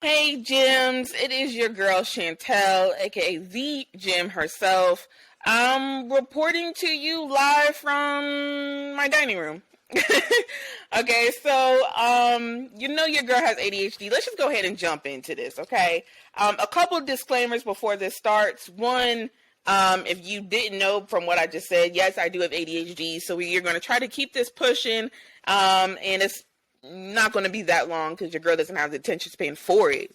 Hey, Gems, it is your girl Chantel, aka the Gem herself. I'm reporting to you live from my dining room. Okay, so you know your girl has ADHD. Let's just go ahead and jump into this, okay? A couple disclaimers before this starts. One, if you didn't know from what I just said, yes, I do have ADHD, so we're going to try to keep this pushing, and it's not going to be that long because your girl doesn't have the attention span for it.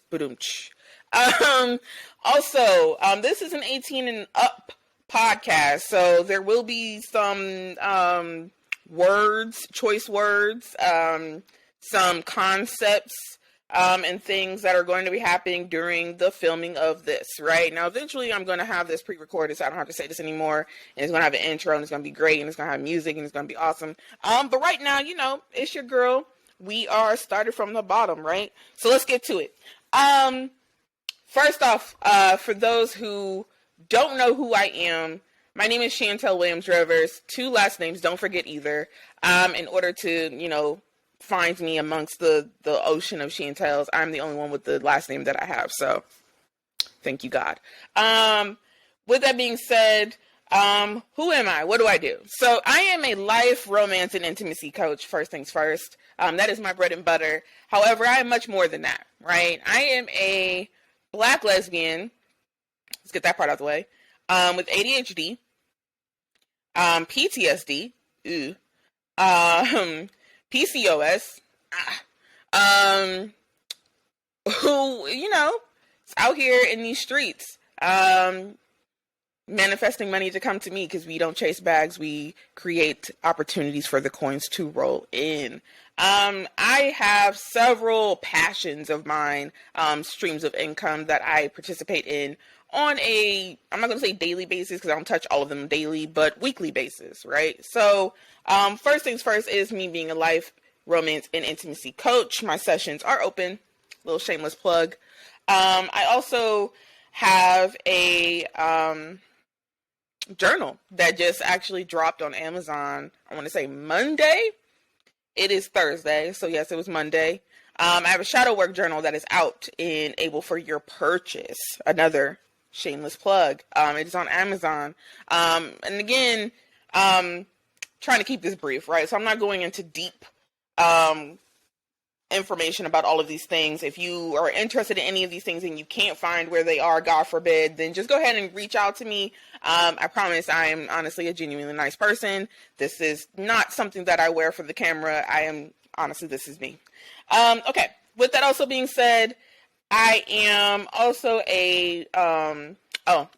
Um, also, this is an 18 and up podcast, so there will be some choice words, some concepts, and things that are going to be happening during the filming of this, right? Now, eventually I'm going to have this pre-recorded so I don't have to say this anymore, and it's going to have an intro, and it's going to be great, and it's going to have music, and it's going to be awesome. But right now, you know, it's your girl. We are started from the bottom, right? So let's get to it. First off, for those who don't know who I am, my name is Chantel Williams Rivers. 2 last names, don't forget either. In order to, you know, find me amongst the ocean of Chantels, I'm the only one with the last name that I have. So thank you, God. With that being said, who am I? What do I do? So I am a life, romance, and intimacy coach, first things first. That is my bread and butter. However, I am much more than that, right? I am a Black lesbian. Let's get that part out of the way. With ADHD, PTSD, PCOS, who, you know, is out here in these streets, manifesting money to come to me because we don't chase bags. We create opportunities for the coins to roll in. I have several passions of mine, streams of income that I participate in on I'm not going to say daily basis because I don't touch all of them daily, but weekly basis, right? So, first things first is me being a life, romance, and intimacy coach. My sessions are open. Little shameless plug. I also have a, journal that just actually dropped on Amazon. I want to say Monday. It is Thursday, so yes, it was Monday. I have a shadow work journal that is out and able for your purchase. Another shameless plug. It is on Amazon. And again, trying to keep this brief, right? So I'm not going into deep information about all of these things. If you are interested in any of these things and you can't find where they are, God forbid, then just go ahead and reach out to me. I promise I am honestly a genuinely nice person. This is not something that I wear for the camera. This is me. Okay. With that also being said, I am also I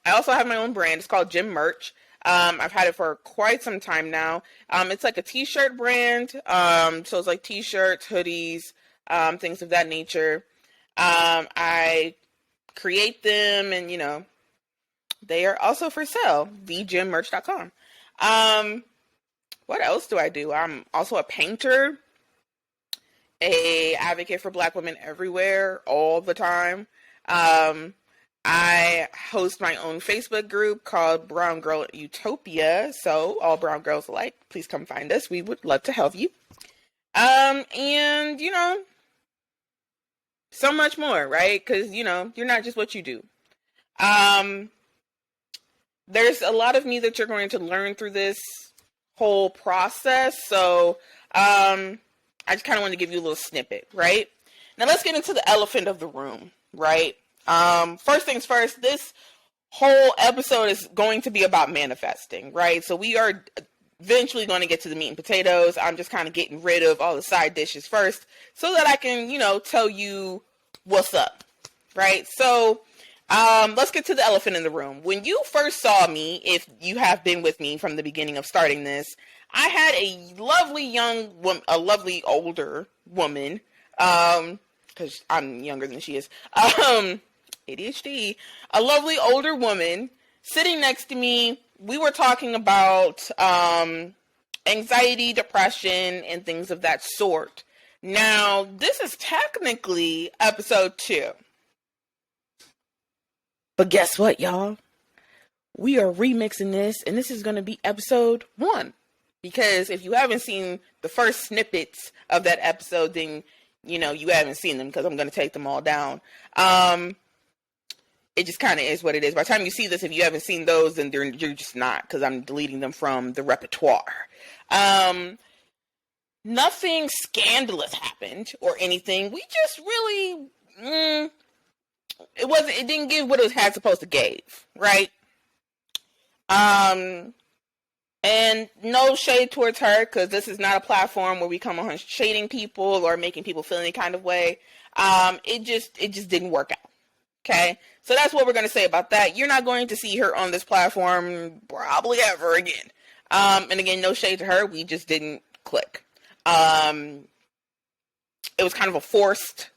also have my own brand. It's called Gym Merch. I've had it for quite some time now. It's like a t-shirt brand. So it's like t-shirts, hoodies, things of that nature. I create them and, you know, they are also for sale. thegymmerch.com. What else do I do? I'm also a painter, a advocate for Black women everywhere, all the time. I host my own Facebook group called Brown Girl Utopia. So all brown girls alike, please come find us. We would love to help you. And, you know, so much more, right? Because, you know, you're not just what you do. There's a lot of me that you're going to learn through this whole process. So, I just kind of want to give you a little snippet, right? Now let's get into the elephant of the room, right? First things first, this whole episode is going to be about manifesting, right? So we are eventually going to get to the meat and potatoes. I'm just kind of getting rid of all the side dishes first so that I can, you know, tell you what's up, right? So, let's get to the elephant in the room. When you first saw me, if you have been with me from the beginning of starting this, I had a lovely older woman, because I'm younger than she is, ADHD, a lovely older woman sitting next to me. We were talking about anxiety, depression, and things of that sort. Now, this is technically episode 2. But guess what, y'all? We are remixing this, and this is going to be episode 1. Because if you haven't seen the first snippets of that episode, then you haven't seen them because I'm going to take them all down. It just kind of is what it is. By the time you see this, if you haven't seen those, then you're just not, because I'm deleting them from the repertoire. Nothing scandalous happened or anything. We just really, it didn't give what it had supposed to give, right? And no shade towards her, because this is not a platform where we come on shading people or making people feel any kind of way. It just didn't work out. Okay, so that's what we're going to say about that. You're not going to see her on this platform probably ever again. And again, no shade to her. We just didn't click. It was kind of a forced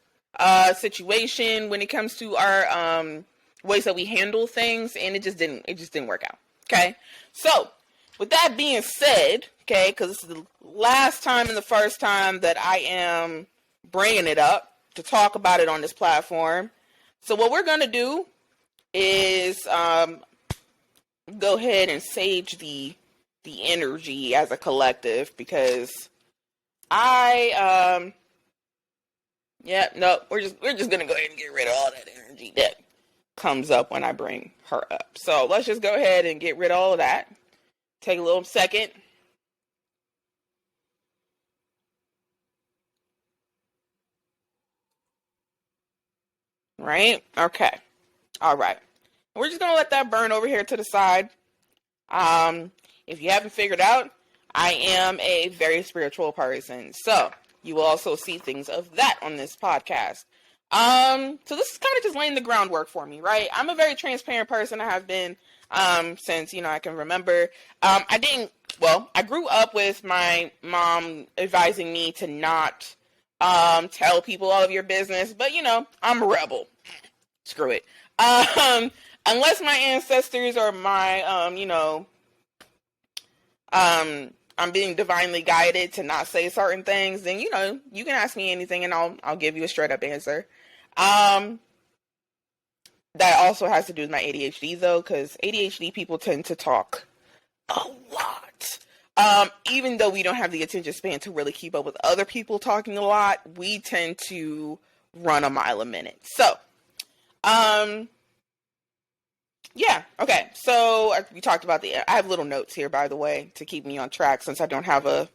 situation when it comes to our ways that we handle things, and it just didn't work out. Okay, so with that being said, okay, because this is the last time and the first time that I am bringing it up to talk about it on this platform. So what we're going to do is go ahead and sage the energy as a collective, because we're just going to go ahead and get rid of all that energy that comes up when I bring her up. So let's just go ahead and get rid of all of that. Take a little second. Right? Okay. All right. We're just going to let that burn over here to the side. If you haven't figured out, I am a very spiritual person. So you will also see things of that on this podcast. So this is kind of just laying the groundwork for me, right? I'm a very transparent person. I have been since, I can remember. I grew up with my mom advising me to not tell people all of your business, but I'm a rebel. Screw it. Unless my ancestors or my I'm being divinely guided to not say certain things, then you can ask me anything and I'll give you a straight up answer. That also has to do with my ADHD though, because ADHD people tend to talk a lot. Even though we don't have the attention span to really keep up with other people talking a lot, we tend to run a mile a minute. So, yeah, okay. So we talked about I have little notes here, by the way, to keep me on track since I don't have a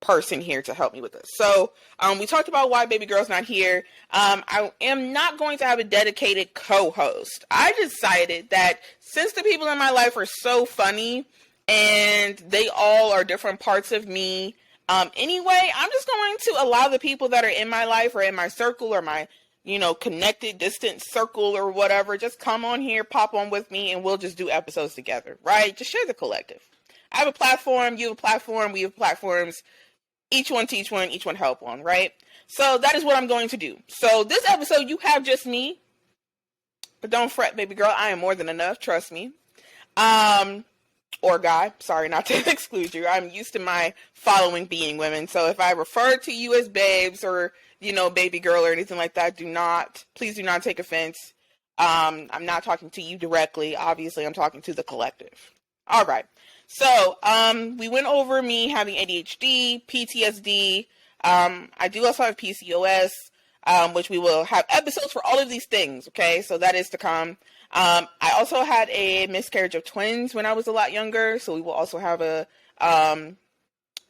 person here to help me with this. So, we talked about why baby girl's not here. I am not going to have a dedicated co-host. I decided that since the people in my life are so funny and they all are different parts of me, anyway, I'm just going to allow the people that are in my life or in my circle or my connected distance circle or whatever, just come on here, pop on with me, and we'll just do episodes together, right? Just share the collective. I have a platform, you have a platform, we have platforms, each one teach one, each one help one, right? So that is what I'm going to do. So this episode, you have just me, but don't fret, baby girl, I am more than enough, trust me. Or guy, sorry not to exclude you. I'm used to my following being women, so if I refer to you as babes or baby girl or anything like that, please do not take offense. I'm not talking to you directly. Obviously, I'm talking to the collective. All right. So, we went over me having ADHD, PTSD. I do also have PCOS, which we will have episodes for all of these things. Okay. So that is to come. I also had a miscarriage of twins when I was a lot younger. So we will also have a,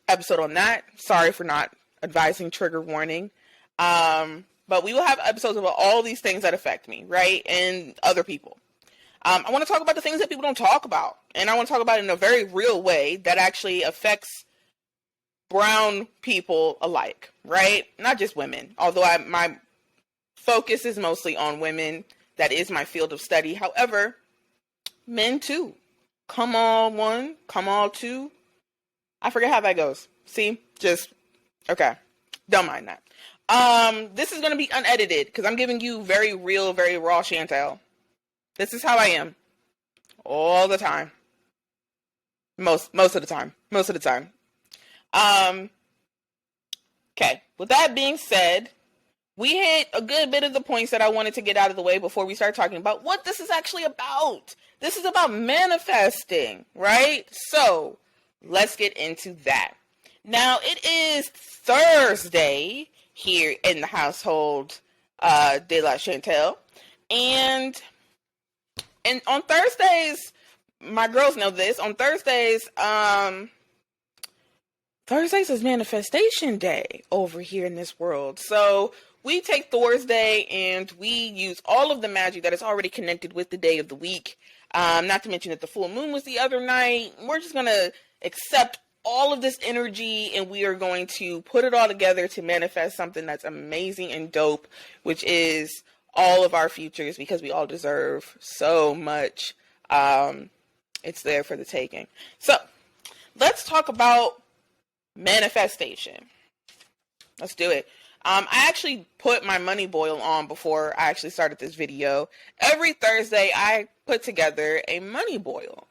episode on that. Sorry for not advising, trigger warning. But we will have episodes about all these things that affect me, right? And other people. I want to talk about the things that people don't talk about. And I want to talk about it in a very real way that actually affects brown people alike, right? Not just women. Although my focus is mostly on women. That is my field of study. However, men too. Come all one, come all two. I forget how that goes. See? Okay. Don't mind that. This is going to be unedited because I'm giving you very real, very raw Chantel. This is how I am. All the time. Most of the time. Okay. With that being said, we hit a good bit of the points that I wanted to get out of the way before we start talking about what this is actually about. This is about manifesting, right? So, let's get into that. Now, it is Thursday here in the household de la Chantel. And on Thursdays, my girls know this. On Thursdays, Thursdays is manifestation day over here in this world. So we take Thursday and we use all of the magic that is already connected with the day of the week. Not to mention that the full moon was the other night. We're just going to accept all of this energy and we are going to put it all together to manifest something that's amazing and dope, which is all of our futures, because we all deserve so much. It's there for the taking. So let's talk about manifestation. Let's do it. I actually put my money boil on before I actually started this video. Every Thursday, I put together a money boil.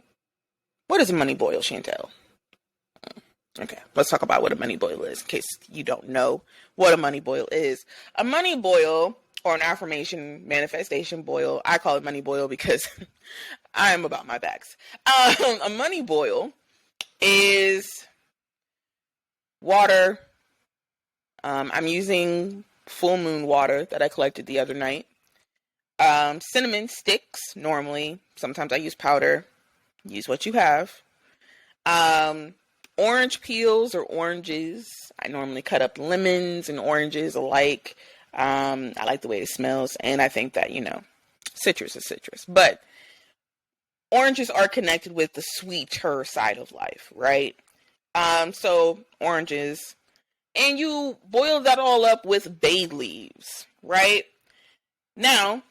What is a money boil, Chantel? Okay, let's talk about what a money boil is, in case you don't know what a money boil is. A money boil, or an affirmation manifestation boil, I call it money boil because I am about my bags. A money boil is water. I'm using full moon water that I collected the other night. Cinnamon sticks, normally. Sometimes I use powder. Use what you have. Orange peels or oranges. I normally cut up lemons and oranges alike. I like the way it smells. And I think that, citrus is citrus. But oranges are connected with the sweeter side of life, right? So oranges. And you boil that all up with bay leaves, right? Now,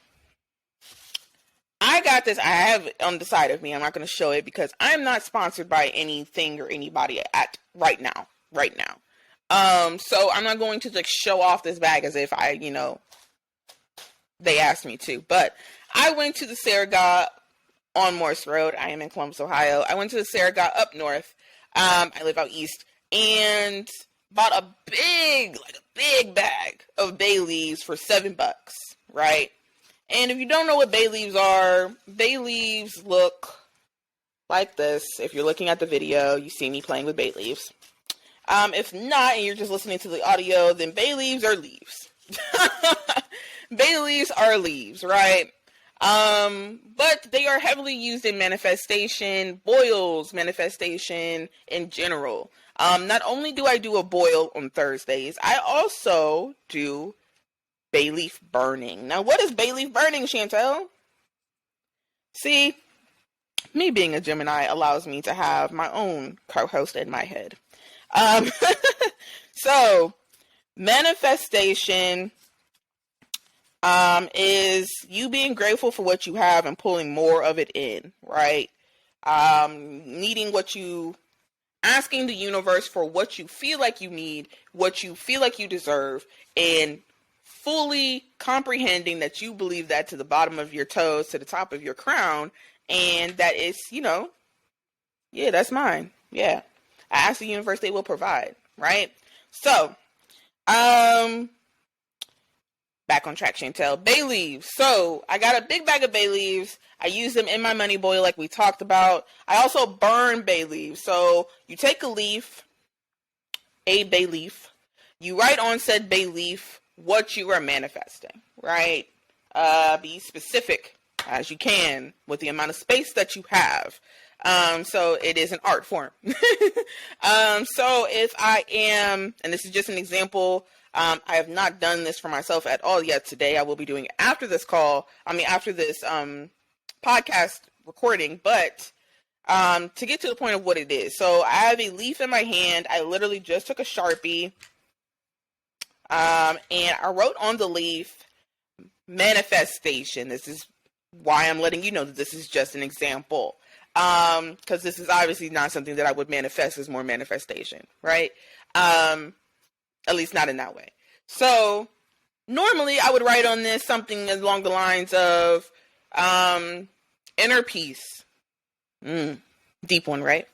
I got this. I have it on the side of me. I'm not going to show it because I'm not sponsored by anything or anybody at right now. So I'm not going to like show off this bag as if they asked me to. But I went to the Saraga on Morse Road. I am in Columbus, Ohio. I went to the Saraga up north. I live out east, and bought a big bag of bay leaves for $7, right? And if you don't know what bay leaves are, bay leaves look like this. If you're looking at the video, you see me playing with bay leaves. If not, and you're just listening to the audio, then bay leaves are leaves. Bay leaves are leaves, right? But they are heavily used in manifestation, boils, manifestation in general. Not only do I do a boil on Thursdays, I also do bay leaf burning. Now, what is bay leaf burning, Chantel? See, me being a Gemini allows me to have my own co-host in my head. So, manifestation is you being grateful for what you have and pulling more of it in, right? Needing asking the universe for what you feel like you need, what you feel like you deserve, and fully comprehending that you believe that to the bottom of your toes, to the top of your crown, and that it's, yeah, that's mine. Yeah. I ask the universe, they will provide, right? So, back on track, Chantel. Bay leaves. So, I got a big bag of bay leaves. I use them in my money boil like we talked about. I also burn bay leaves. So, you take a bay leaf, you write on said bay leaf what you are manifesting, right? Be specific as you can with the amount of space that you have. So it is an art form. So if I am, and this is just an example, I have not done this for myself at all yet today. I will be doing it after this after this podcast recording, but to get to the point of what it is. So I have a leaf in my hand. I literally just took a Sharpie, and I wrote on the leaf, manifestation. This is why I'm letting you know that this is just an example. Because this is obviously not something that I would manifest as more manifestation, right? At least not in that way. So normally I would write on this something along the lines of inner peace. Deep one, right?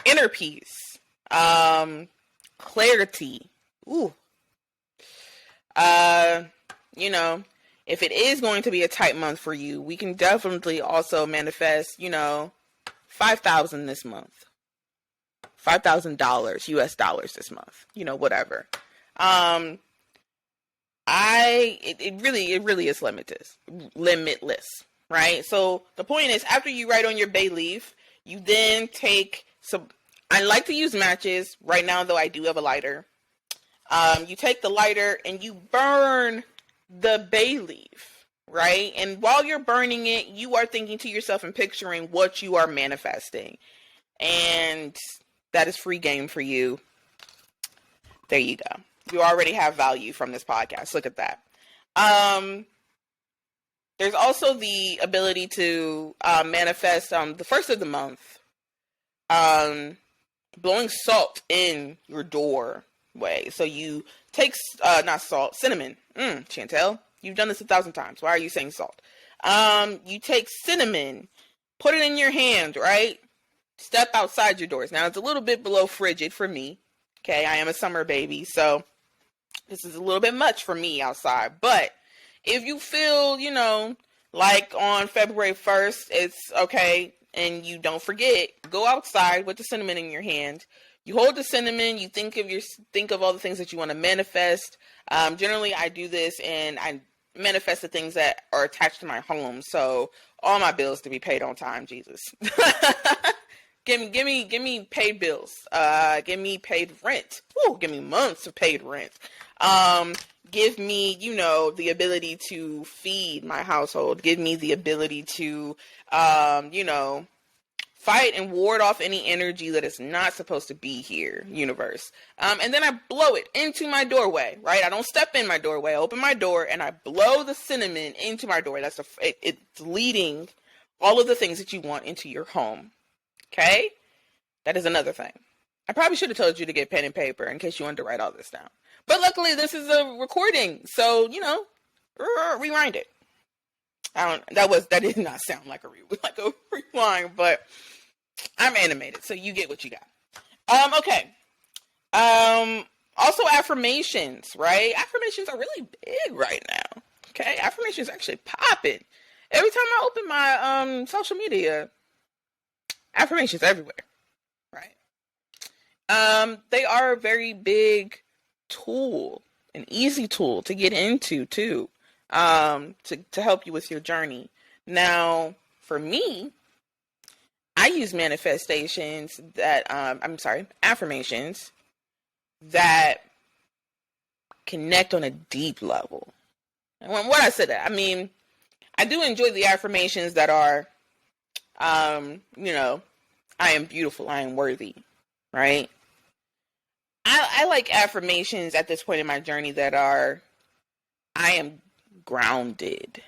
Inner peace. Clarity. Ooh. If it is going to be a tight month for you, we can definitely also manifest, $5,000 this month. $5,000 US dollars this month. Whatever. it really is limitless, right? So the point is, after you write on your bay leaf, you then take some, I like to use matches right now, though I do have a lighter. You take the lighter and you burn the bay leaf, right? And while you're burning it, you are thinking to yourself and picturing what you are manifesting. And that is free game for you. There you go. You already have value from this podcast. Look at that. There's also the ability to manifest the first of the month, blowing salt in your doorway. So you take, not salt, cinnamon. Chantel, you've done this 1,000 times. Why are you saying salt? You take cinnamon, put it in your hand, right? Step outside your doors. Now, it's a little bit below frigid for me. Okay, I am a summer baby, so this is a little bit much for me outside. But if you feel, like on February 1st, it's okay, and you don't forget, go outside with the cinnamon in your hand. You hold the cinnamon, you think of all the things that you want to manifest. Generally, I do this, and I manifest the things that are attached to my home. So all my bills to be paid on time, Jesus. Give me paid bills. Give me paid rent. Woo, give me months of paid rent. Give me, the ability to feed my household. Give me the ability to, fight and ward off any energy that is not supposed to be here, universe. And then I blow it into my doorway, right? I don't step in my doorway. I open my door and I blow the cinnamon into my door. It's leading all of the things that you want into your home. Okay? That is another thing. I probably should have told you to get pen and paper in case you wanted to write all this down. But luckily, this is a recording, so, rewind it. That did not sound like a rewind, but I'm animated, so you get what you got. Okay. Also affirmations, right? Affirmations are really big right now. Okay? Affirmations are actually popping. Every time I open my social media, affirmations everywhere, right? They are a very big tool, an easy tool to get into too, to help you with your journey. Now, for me, I use affirmations that connect on a deep level. And when I said that, I mean, I do enjoy the affirmations that are, I am beautiful, I am worthy, right? I like affirmations at this point in my journey that are, I am grounded.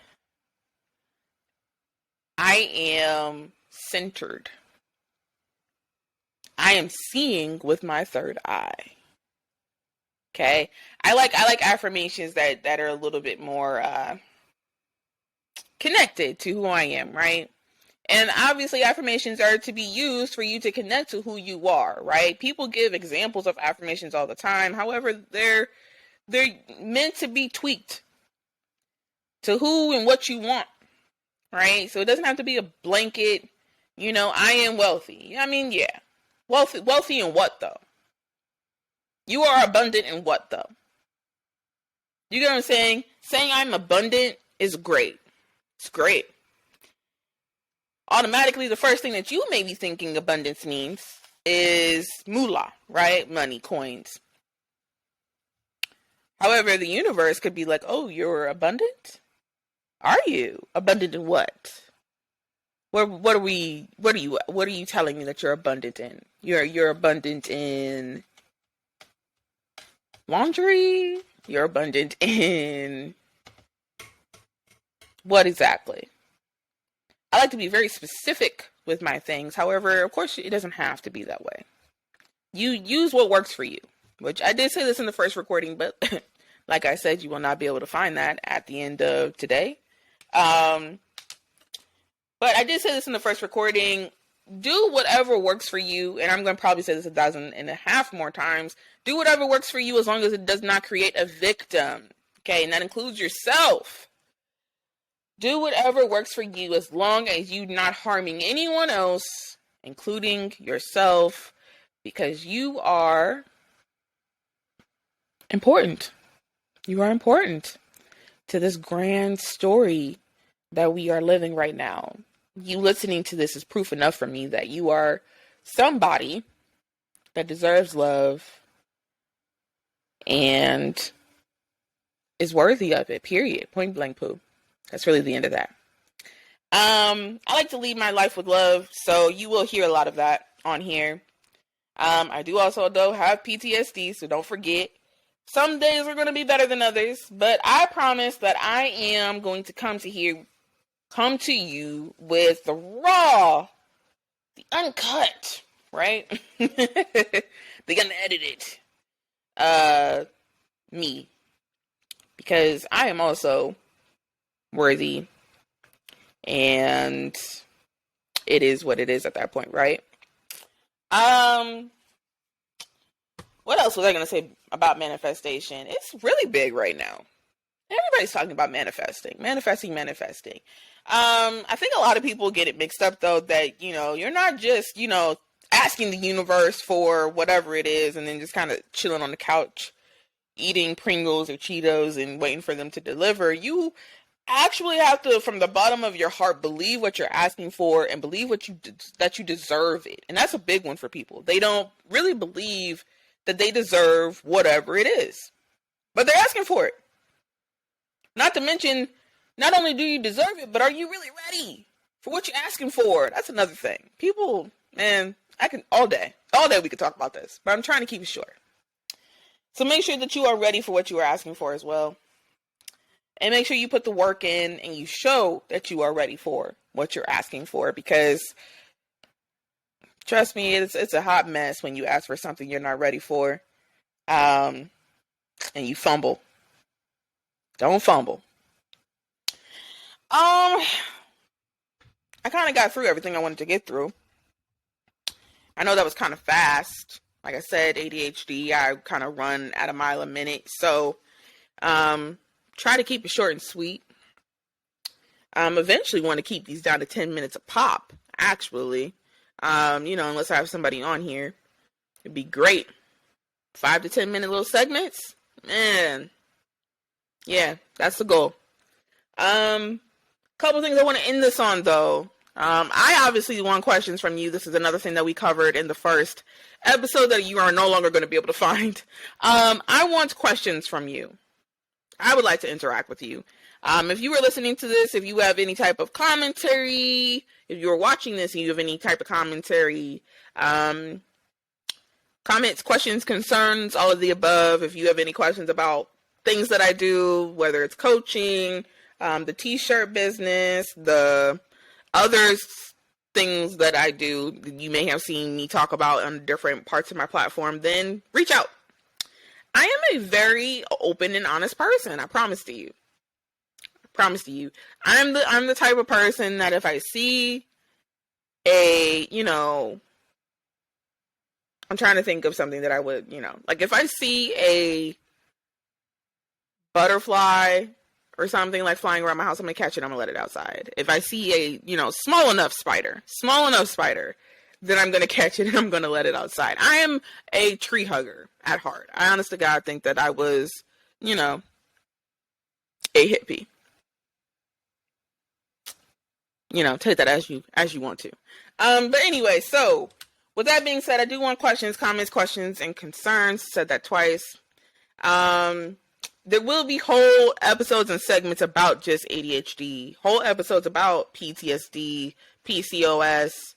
I am centered. I am seeing with my third eye. Okay? I like affirmations that are a little bit more connected to who I am, right? And obviously affirmations are to be used for you to connect to who you are, right? People give examples of affirmations all the time. However, they're meant to be tweaked to who and what you want, right? So it doesn't have to be a blanket, I am wealthy. I mean, yeah. Wealthy in what though? You are abundant in what though? You get what I'm saying? Saying I'm abundant is great. It's great. Automatically, the first thing that you may be thinking abundance means is moolah, right? Money, coins. However, the universe could be like, oh, you're abundant? Are you? Abundant in what? What are you telling me that you're abundant in? You're abundant in laundry? You're abundant in what exactly? I like to be very specific with my things. However, of course, it doesn't have to be that way. You use what works for you, which I did say this in the first recording, but like I said, you will not be able to find that at the end of today. But I did say this in the first recording. Do whatever works for you, and I'm going to probably say this 1,500 more times. Do whatever works for you as long as it does not create a victim. Okay, and that includes yourself. Do whatever works for you as long as you're not harming anyone else, including yourself, because you are important. You are important to this grand story that we are living right now. You listening to this is proof enough for me that you are somebody that deserves love and is worthy of it, period. Point blank poo. That's really the end of that. I like to lead my life with love, so you will hear a lot of that on here. I do also, though, have PTSD, so don't forget. Some days are going to be better than others, but I promise that I am going to come to you with the raw, the uncut, right? The unedited, me. Because I am also worthy, and it is what it is at that point, right? What else was I going to say about manifestation? It's really big right now. Everybody's talking about manifesting. I think a lot of people get it mixed up, though, that, you're not just, asking the universe for whatever it is and then just kind of chilling on the couch, eating Pringles or Cheetos and waiting for them to deliver. You actually have to, from the bottom of your heart, believe what you're asking for and believe that you deserve it. And that's a big one for people. They don't really believe that they deserve whatever it is, but they're asking for it. Not to mention, not only do you deserve it, but are you really ready for what you're asking for? That's another thing. People, man, I can all day we could talk about this, but I'm trying to keep it short. So make sure that you are ready for what you are asking for as well. And make sure you put the work in and you show that you are ready for what you're asking for, because trust me, it's a hot mess when you ask for something you're not ready for, and you fumble. Don't fumble. I kind of got through everything I wanted to get through. I know that was kind of fast. Like I said, ADHD, I kind of run at a mile a minute. So, try to keep it short and sweet. Eventually want to keep these down to 10 minutes a pop, actually. Unless I have somebody on here. It'd be great. 5 to 10 minute little segments. Man. Yeah, that's the goal. Couple things I want to end this on, though. I obviously want questions from you. This is another thing that we covered in the first episode that you are no longer going to be able to find. I want questions from you. I would like to interact with you. If you are listening to this, if you have any type of commentary, if you're watching this and you have any type of commentary, comments, questions, concerns, all of the above. If you have any questions about things that I do, whether it's coaching, the t-shirt business, the other things that I do, you may have seen me talk about on different parts of my platform, then reach out. I am a very open and honest person. I promise to you. I'm the type of person that if I see I'm trying to think of something that I would, like if I see a butterfly or something like flying around my house, I'm going to catch it. I'm going to let it outside. If I see a, small enough spider, then I'm going to catch it and I'm going to let it outside. I am a tree hugger at heart. I honest to God think that I was, a hippie. Take that as you want to. But anyway, so with that being said, I do want questions, comments, questions, and concerns. Said that twice. There will be whole episodes and segments about just ADHD, whole episodes about PTSD, PCOS,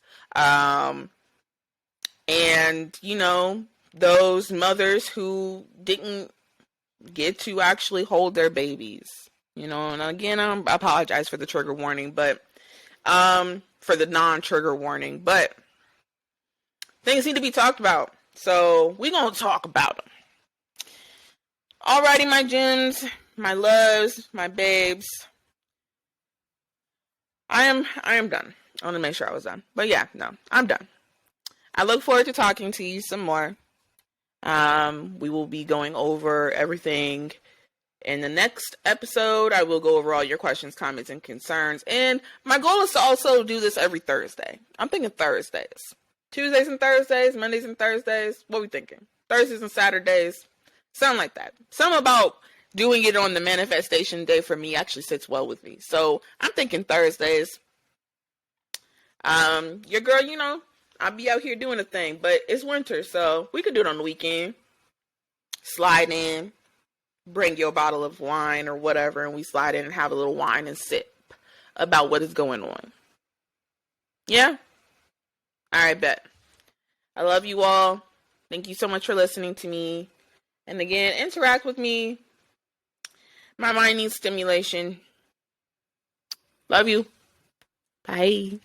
and, those mothers who didn't get to actually hold their babies, and again, I apologize for the trigger warning, but, for the non-trigger warning, but things need to be talked about. So we're going to talk about them. Alrighty, my gems, my loves, my babes. I am done. I want to make sure I was done. But yeah, no, I'm done. I look forward to talking to you some more. We will be going over everything in the next episode. I will go over all your questions, comments, and concerns. And my goal is to also do this every Thursday. I'm thinking Thursdays. Tuesdays and Thursdays, Mondays and Thursdays. What are we thinking? Thursdays and Saturdays. Something like that. Something about doing it on the manifestation day for me actually sits well with me. So I'm thinking Thursdays. Your girl, I'll be out here doing a thing, but it's winter, so we could do it on the weekend. Slide in, bring your bottle of wine or whatever, and we slide in and have a little wine and sip about what is going on. Yeah? All right, bet. I love you all. Thank you so much for listening to me. And again, interact with me. My mind needs stimulation. Love you. Bye.